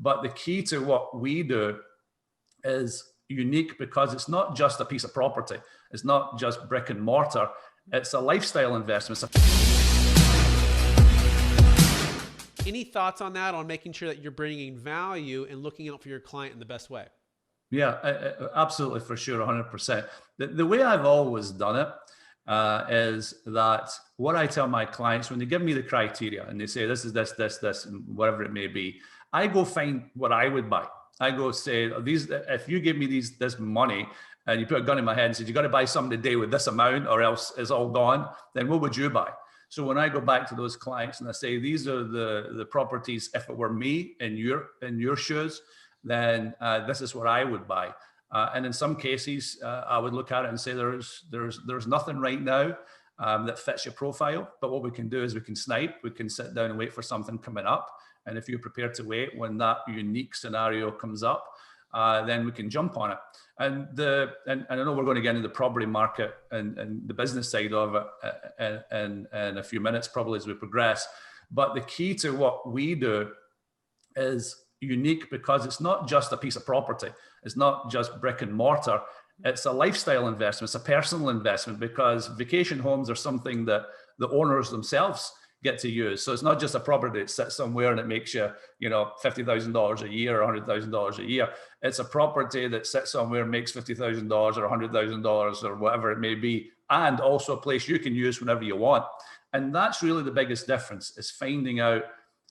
But the key to what we do is unique because it's not just a piece of property. It's not just brick and mortar. It's a lifestyle investment. Any thoughts on that, on making sure that you're bringing value and looking out for your client in the best way? Yeah, absolutely, for sure, 100%. The way I've always done it is that what I tell my clients when they give me the criteria and they say, this is this, and whatever it may be, I go find what I would buy. I go say, if you give me this money and you put a gun in my head and said, you got to buy something today with this amount or else it's all gone, then what would you buy? So when I go back to those clients and I say, these are the properties, if it were me in your shoes, then this is what I would buy. And in some cases, I would look at it and say, there's nothing right now that fits your profile. But what we can do is we can snipe, we can sit down and wait for something coming up. And if you're prepared to wait when that unique scenario comes up, then we can jump on it. And I know we're going to get into the property market and the business side of it in a few minutes, probably as we progress. But the key to what we do is unique because it's not just a piece of property. It's not just brick and mortar. It's a lifestyle investment. It's a personal investment because vacation homes are something that the owners themselves get to use. So it's not just a property that sits somewhere and it makes you, $50,000 a year or $100,000 a year. It's a property that sits somewhere, makes $50,000 or $100,000 or whatever it may be, and also a place you can use whenever you want. And that's really the biggest difference, is finding out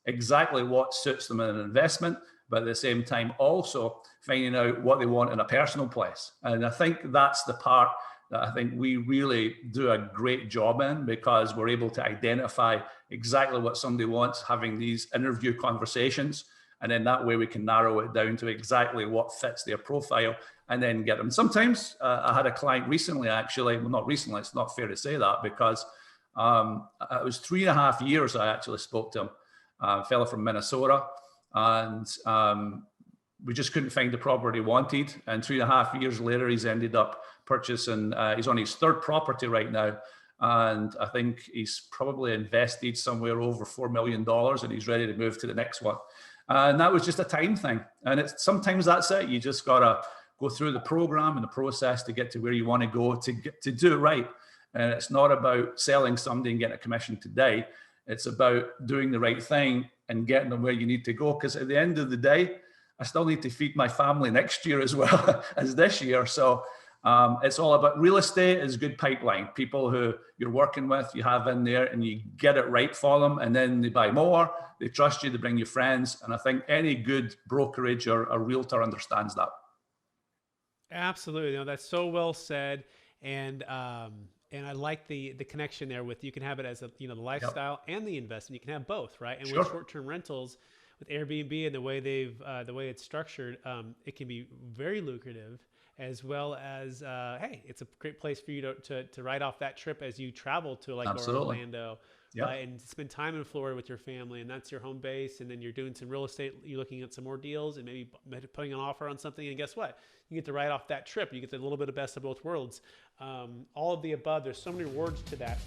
exactly what suits them in an investment, but at the same time also finding out what they want in a personal place. And I think that's the part that I think we really do a great job in, because we're able to identify exactly what somebody wants, having these interview conversations. And then that way we can narrow it down to exactly what fits their profile and then get them. Sometimes I had a client recently, actually, well, not recently, it's not fair to say that, because it was 3.5 years I actually spoke to him, a fellow from Minnesota. And we just couldn't find the property he wanted. And 3.5 years later, he's ended up purchasing, he's on his third property right now. And I think he's probably invested somewhere over $4 million and he's ready to move to the next one. And that was just a time thing. And sometimes that's it. You just got to go through the program and the process to get to where you want to go to do it right. And it's not about selling somebody and getting a commission today. It's about doing the right thing and getting them where you need to go. Because at the end of the day, I still need to feed my family next year as well as this year. So it's all about real estate is good pipeline. People who you're working with, you have in there and you get it right for them. And then they buy more, they trust you, they bring you friends. And I think any good brokerage or a realtor understands that. Absolutely. No, that's so well said. And I like the connection there with, you can have it as the lifestyle and the investment. You can have both, right? And with short-term rentals, with Airbnb and the way it's structured, it can be very lucrative, as well as hey, it's a great place for you to write off that trip as you travel to Orlando. And spend time in Florida with your family, and that's your home base. And then you're doing some real estate, you're looking at some more deals and maybe putting an offer on something. And guess what? You get to write off that trip. You get a little bit of best of both worlds. All of the above. There's so many rewards to that.